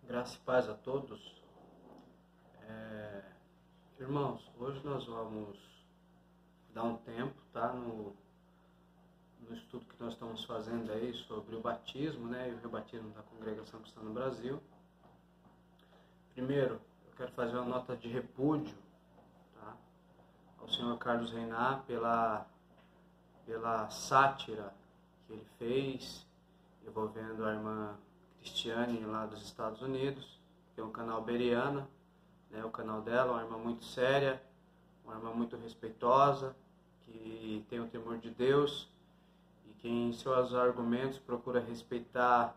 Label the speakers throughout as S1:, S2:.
S1: Graça e paz a todos. Irmãos, hoje nós vamos dar um tempo, tá, no estudo que nós estamos fazendo aí sobre o batismo, né, e o rebatismo da Congregação Cristã no Brasil. Primeiro, eu quero fazer uma nota de repúdio, tá, ao senhor Carlos Reinart pela sátira que ele fez envolvendo a irmã Cristiane lá dos Estados Unidos. Tem um canal Beriana, né, o canal dela, uma irmã muito séria, uma irmã muito respeitosa, que tem o temor de Deus e que em seus argumentos procura respeitar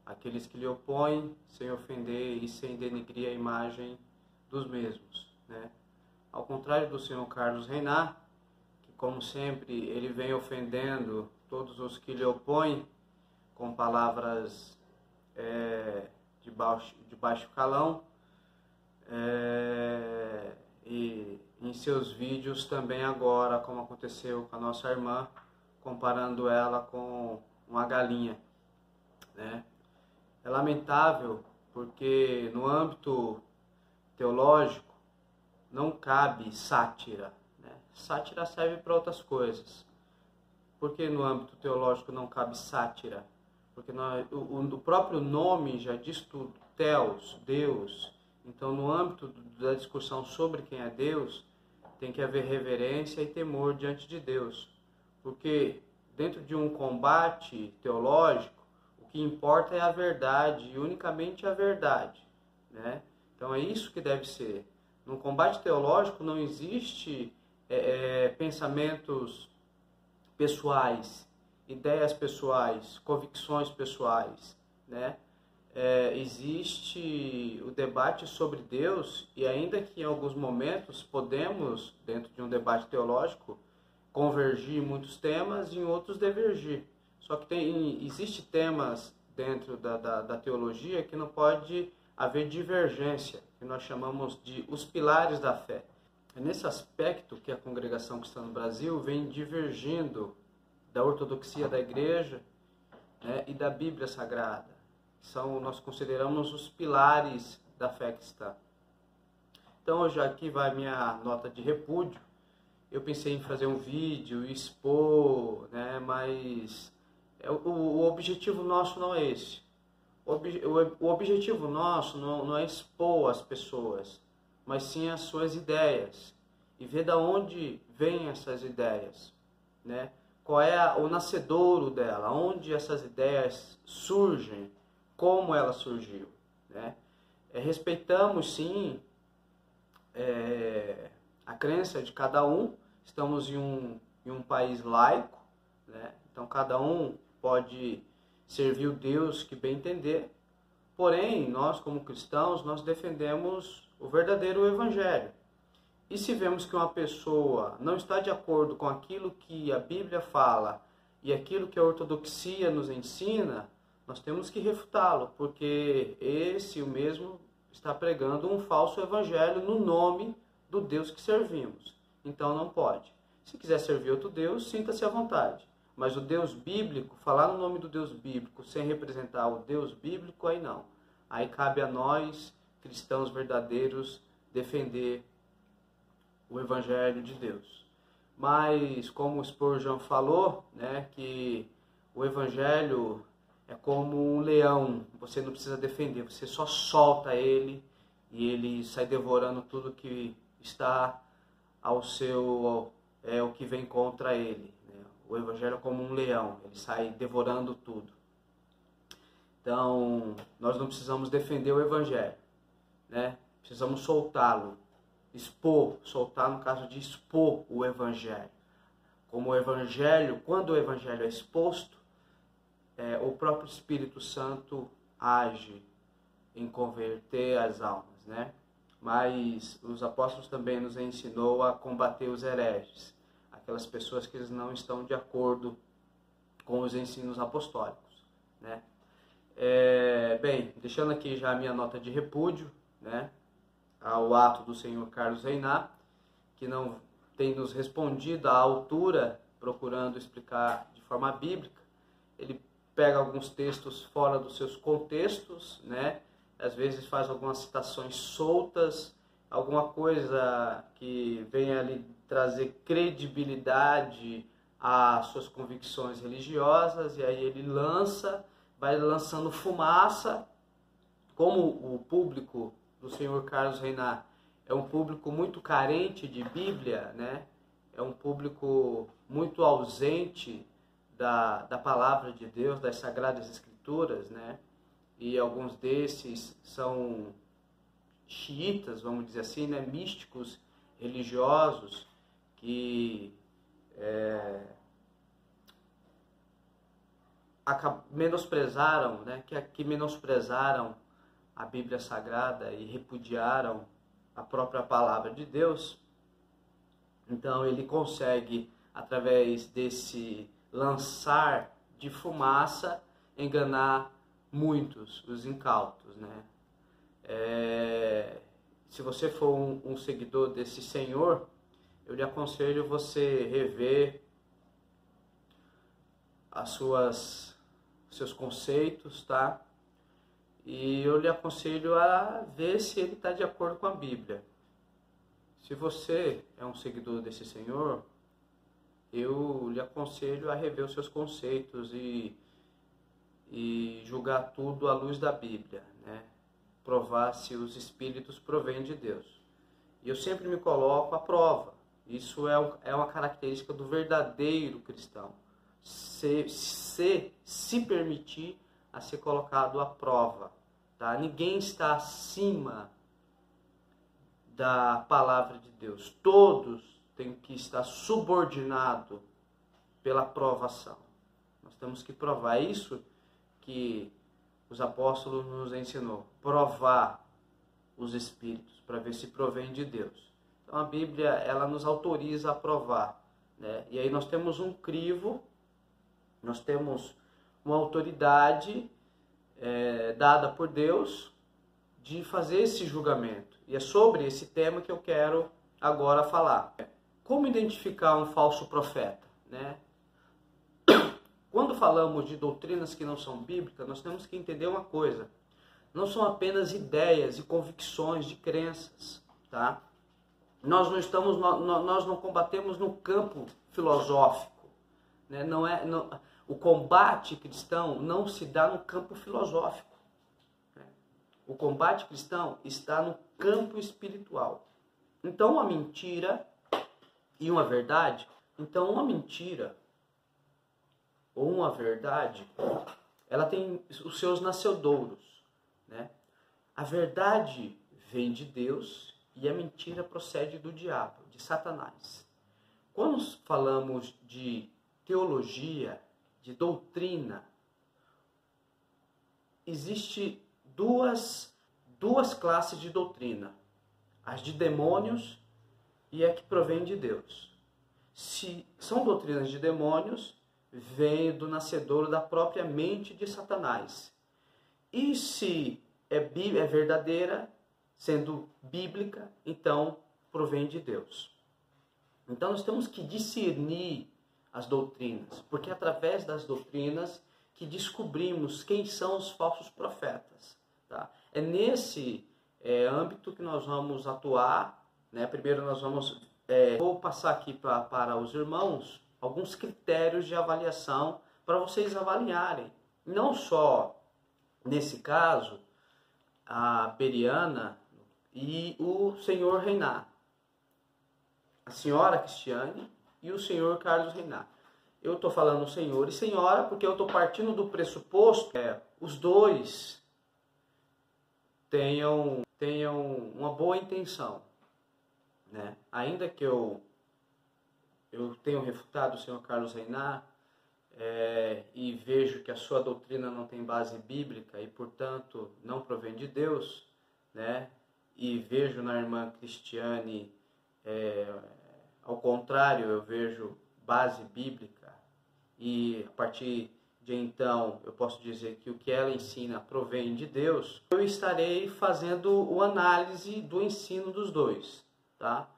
S1: aqueles que lhe opõem, sem ofender e sem denegrir a imagem dos mesmos, né? Ao contrário do senhor Carlos Reinart, que como sempre ele vem ofendendo todos os que lhe opõem com palavras de baixo calão, e em seus vídeos também agora, como aconteceu com a nossa irmã, comparando ela com uma galinha, né? É lamentável porque no âmbito teológico não cabe sátira, né? Sátira serve para outras coisas. Por que no âmbito teológico não cabe sátira? Porque o próprio nome já diz tudo, Theos, Deus. Então, no âmbito da discussão sobre quem é Deus, tem que haver reverência e temor diante de Deus. Porque dentro de um combate teológico, o que importa é a verdade, e unicamente a verdade, né? Então, é isso que deve ser. No combate teológico não existe pensamentos pessoais, ideias pessoais, convicções pessoais, né? Existe o debate sobre Deus, e ainda que em alguns momentos podemos, dentro de um debate teológico, convergir em muitos temas e em outros divergir. Só que existe temas dentro da teologia que não pode haver divergência, que nós chamamos de os pilares da fé. É nesse aspecto que a Congregação Cristã no Brasil vem divergindo da ortodoxia da igreja, né, e da Bíblia Sagrada. Nós consideramos os pilares da fé cristã. Então, hoje aqui vai minha nota de repúdio. Eu pensei em fazer um vídeo, expor, né, mas o objetivo nosso não é esse. O objetivo nosso não é expor as pessoas, mas sim as suas ideias, e ver de onde vêm essas ideias, né? Qual é o nascedouro dela, onde essas ideias surgem, como ela surgiu, né? Respeitamos sim a crença de cada um. Estamos em um país laico, né? Então cada um pode servir o Deus que bem entender. Porém, nós como cristãos, nós defendemos o verdadeiro evangelho. E se vemos que uma pessoa não está de acordo com aquilo que a Bíblia fala e aquilo que a ortodoxia nos ensina, nós temos que refutá-lo, porque o mesmo está pregando um falso evangelho no nome do Deus que servimos. Então não pode. Se quiser servir outro Deus, sinta-se à vontade. Mas o Deus bíblico, falar no nome do Deus bíblico sem representar o Deus bíblico, aí não. Aí cabe a nós, cristãos verdadeiros, defender o Evangelho de Deus. Mas, como o Spurgeon falou, né, que o Evangelho é como um leão, você não precisa defender, você só solta ele e ele sai devorando tudo que está o que vem contra ele, né? O Evangelho é como um leão, ele sai devorando tudo. Então, nós não precisamos defender o Evangelho, né? Precisamos soltá-lo. Soltar no caso de expor o Evangelho. Como o Evangelho, quando o Evangelho é exposto, o próprio Espírito Santo age em converter as almas, né? Mas os apóstolos também nos ensinou a combater os hereges, aquelas pessoas que não estão de acordo com os ensinos apostólicos, né? Bem, deixando aqui já a minha nota de repúdio, né, ao ato do senhor Carlos Reinart, que não tem nos respondido à altura, procurando explicar de forma bíblica. Ele pega alguns textos fora dos seus contextos, né, às vezes faz algumas citações soltas, alguma coisa que venha ali trazer credibilidade às suas convicções religiosas, e aí ele vai lançando fumaça. Como o público do senhor Carlos Reynard é um público muito carente de Bíblia, né? É um público muito ausente da palavra de Deus, das Sagradas Escrituras, né? E alguns desses são xiitas, vamos dizer assim, né? Místicos religiosos que menosprezaram, né? que menosprezaram a Bíblia Sagrada e repudiaram a própria palavra de Deus. Então ele consegue, através desse lançar de fumaça, enganar muitos, os incautos, né? Se você for um seguidor desse Senhor, eu lhe aconselho você rever seus conceitos, tá? E eu lhe aconselho a ver se ele está de acordo com a Bíblia. Se você é um seguidor desse Senhor, eu lhe aconselho a rever os seus conceitos e julgar tudo à luz da Bíblia, né? Provar se os Espíritos provêm de Deus. E eu sempre me coloco à prova. Isso é uma característica do verdadeiro cristão. Se permitir a ser colocado à prova. Tá? Ninguém está acima da palavra de Deus. Todos têm que estar subordinados pela provação. Nós temos que provar. É isso que os apóstolos nos ensinou. Provar os Espíritos, para ver se provém de Deus. Então a Bíblia, ela nos autoriza a provar, né? E aí nós temos um crivo, nós temos uma autoridade dada por Deus de fazer esse julgamento. E é sobre esse tema que eu quero agora falar. Como identificar um falso profeta, né? Quando falamos de doutrinas que não são bíblicas, nós temos que entender uma coisa. Não são apenas ideias e convicções de crenças, tá? Nós não combatemos no campo filosófico, né? O combate cristão não se dá no campo filosófico, né? O combate cristão está no campo espiritual. Então, uma mentira e uma verdade, ou uma verdade, ela tem os seus nascedouros, né? A verdade vem de Deus e a mentira procede do diabo, de Satanás. Quando falamos de teologia, de doutrina, existe duas classes de doutrina: as de demônios e a que provém de Deus. Se são doutrinas de demônios, vem do nascedouro da própria mente de Satanás. E se é verdadeira, sendo bíblica, então provém de Deus. Então nós temos que discernir as doutrinas, porque é através das doutrinas que descobrimos quem são os falsos profetas, tá? É nesse âmbito que nós vamos atuar, né? Primeiro nós vou passar aqui para os irmãos alguns critérios de avaliação para vocês avaliarem. Não só, nesse caso, a Beriana e o senhor Reynard, a senhora Cristiane e o senhor Carlos Reynard. Eu estou falando senhor e senhora porque eu estou partindo do pressuposto que os dois tenham uma boa intenção, né? Ainda que eu tenho refutado o senhor Carlos Reynard e vejo que a sua doutrina não tem base bíblica e, portanto, não provém de Deus, né? E vejo na irmã Cristiane, ao contrário, eu vejo base bíblica e, a partir de então, eu posso dizer que o que ela ensina provém de Deus, eu estarei fazendo uma análise do ensino dos dois, tá?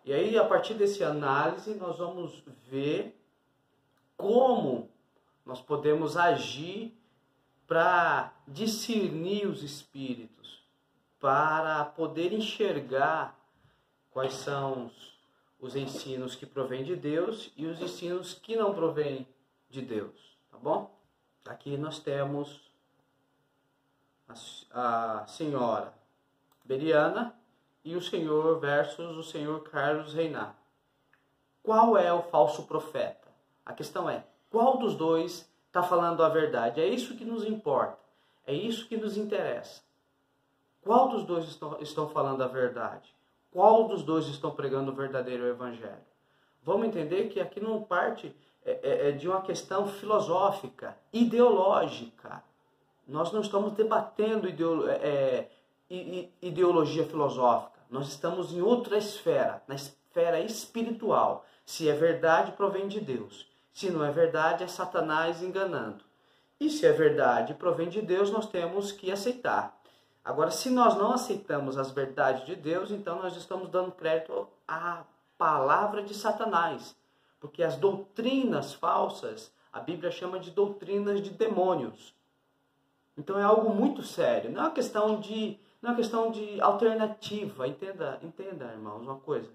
S1: E aí, a partir desse análise, nós vamos ver como nós podemos agir para discernir os espíritos, para poder enxergar quais são os ensinos que provêm de Deus e os ensinos que não provêm de Deus, tá bom? Aqui nós temos a senhora Beriana e o senhor versus o senhor Carlos Reinart. Qual é o falso profeta? A questão é, qual dos dois está falando a verdade? É isso que nos importa, é isso que nos interessa. Qual dos dois estão falando a verdade? Qual dos dois estão pregando o verdadeiro evangelho? Vamos entender que aqui não parte de uma questão filosófica, ideológica. Nós não estamos debatendo ideologia filosófica. Nós estamos em outra esfera, na esfera espiritual. Se é verdade, provém de Deus. Se não é verdade, é Satanás enganando. E se é verdade e provém de Deus, nós temos que aceitar. Agora, se nós não aceitamos as verdades de Deus, então nós estamos dando crédito à palavra de Satanás. Porque as doutrinas falsas, a Bíblia chama de doutrinas de demônios. Então é algo muito sério. Não é uma questão de alternativa. Entenda, irmãos, uma coisa.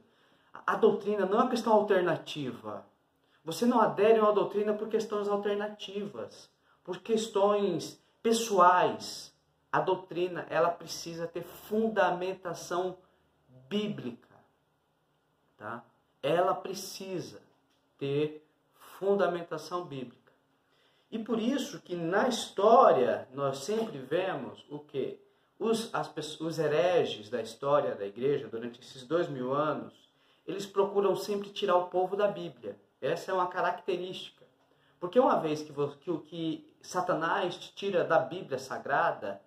S1: A doutrina não é uma questão alternativa. Você não adere a uma doutrina por questões alternativas, por questões pessoais. A doutrina, ela precisa ter fundamentação bíblica, tá? Ela precisa ter fundamentação bíblica. E por isso que na história nós sempre vemos o quê? Os hereges da história da igreja, durante esses 2000 anos, eles procuram sempre tirar o povo da Bíblia. Essa é uma característica. Porque uma vez que Satanás te tira da Bíblia Sagrada,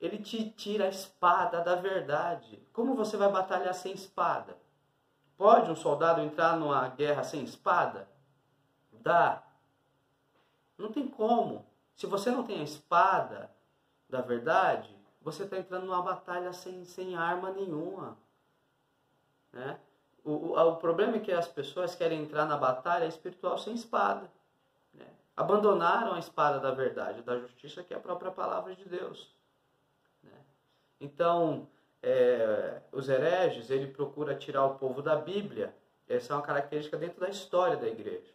S1: ele te tira a espada da verdade. Como você vai batalhar sem espada? Pode um soldado entrar numa guerra sem espada? Dá. Não tem como. Se você não tem a espada da verdade, você está entrando numa batalha sem arma nenhuma. Né? O problema é que as pessoas querem entrar na batalha espiritual sem espada. Né? Abandonaram a espada da verdade, da justiça, que é a própria palavra de Deus. Né? Então, os hereges, ele procura tirar o povo da Bíblia. Essa é uma característica dentro da história da igreja.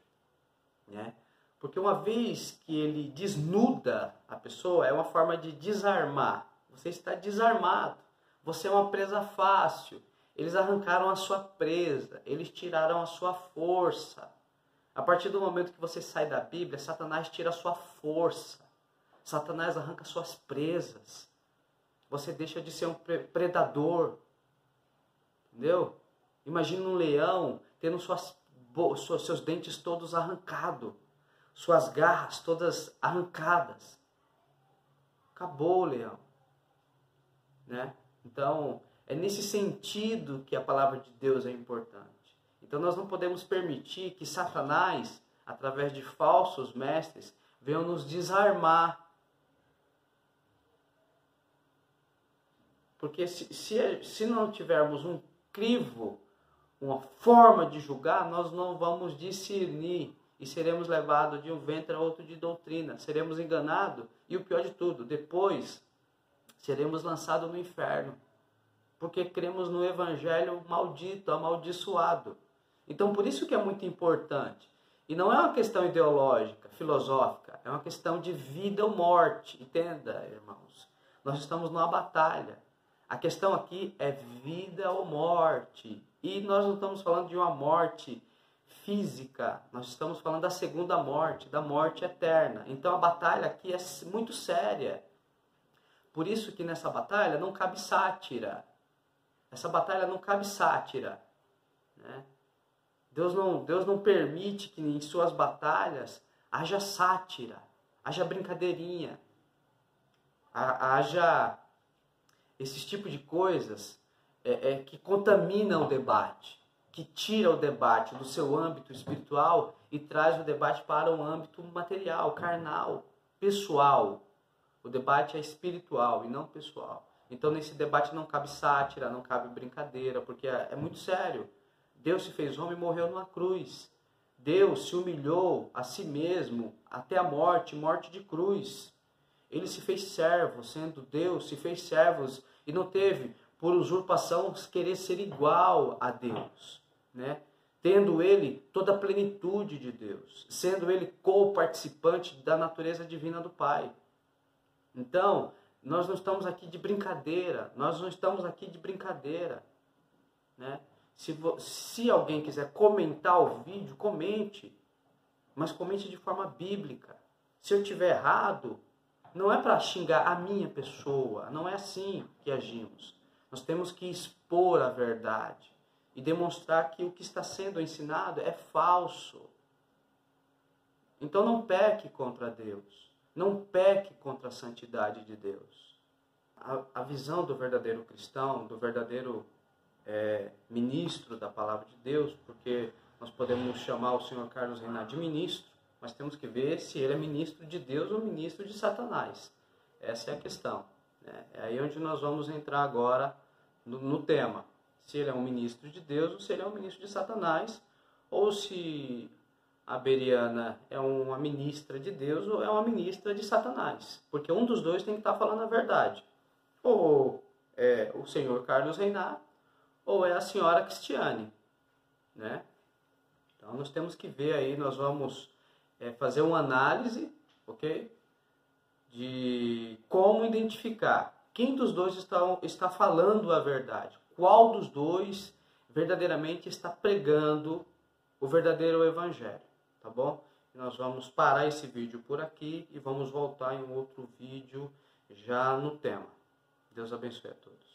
S1: Né? Porque uma vez que ele desnuda a pessoa, é uma forma de desarmar. Você está desarmado. Você é uma presa fácil. Eles arrancaram a sua presa. Eles tiraram a sua força. A partir do momento que você sai da Bíblia, Satanás tira a sua força. Satanás arranca suas presas. Você deixa de ser um predador. Entendeu? Imagina um leão tendo seus dentes todos arrancados. Suas garras todas arrancadas. Acabou o leão. Né? Então, é nesse sentido que a palavra de Deus é importante. Então, nós não podemos permitir que Satanás, através de falsos mestres, venham nos desarmar. Porque se não tivermos um crivo, uma forma de julgar, nós não vamos discernir e seremos levados de um ventre a outro de doutrina. Seremos enganados e o pior de tudo, depois seremos lançados no inferno. Porque cremos no evangelho maldito, amaldiçoado. Então por isso que é muito importante. E não é uma questão ideológica, filosófica. É uma questão de vida ou morte. Entenda, irmãos. Nós estamos numa batalha. A questão aqui é vida ou morte. E nós não estamos falando de uma morte física. Nós estamos falando da segunda morte, da morte eterna. Então a batalha aqui é muito séria. Por isso que nessa batalha não cabe sátira. Essa batalha não cabe sátira. Né? Deus não permite que em suas batalhas haja sátira, haja brincadeirinha, haja esses tipos de coisas que contaminam o debate, que tira o debate do seu âmbito espiritual e traz o debate para um âmbito material, carnal, pessoal. O debate é espiritual e não pessoal. Então nesse debate não cabe sátira, não cabe brincadeira, porque é muito sério. Deus se fez homem e morreu numa cruz. Deus se humilhou a si mesmo até a morte de cruz. Ele se fez servo, sendo Deus, se fez servos e não teve por usurpação querer ser igual a Deus, né? Tendo ele toda a plenitude de Deus, sendo ele co-participante da natureza divina do Pai. Então, nós não estamos aqui de brincadeira, né? Se alguém quiser comentar o vídeo, comente, mas comente de forma bíblica. Se eu estiver errado, não é para xingar a minha pessoa, não é assim que agimos. Nós temos que expor a verdade e demonstrar que o que está sendo ensinado é falso. Então não peque contra Deus, não peque contra a santidade de Deus. A visão do verdadeiro cristão, do verdadeiro ministro da palavra de Deus, porque nós podemos chamar o senhor Carlos Reinart de ministro, mas temos que ver se ele é ministro de Deus ou ministro de Satanás. Essa é a questão, né? É aí onde nós vamos entrar agora no tema. Se ele é um ministro de Deus ou se ele é um ministro de Satanás, ou se a Beriana é uma ministra de Deus ou é uma ministra de Satanás. Porque um dos dois tem que estar falando a verdade. Ou é o senhor Carlos Reinart, ou é a senhora Cristiane, né? Então nós temos que ver aí, nós vamos fazer uma análise, ok? De como identificar quem dos dois está falando a verdade. Qual dos dois verdadeiramente está pregando o verdadeiro evangelho, tá bom? Nós vamos parar esse vídeo por aqui e vamos voltar em um outro vídeo já no tema. Deus abençoe a todos.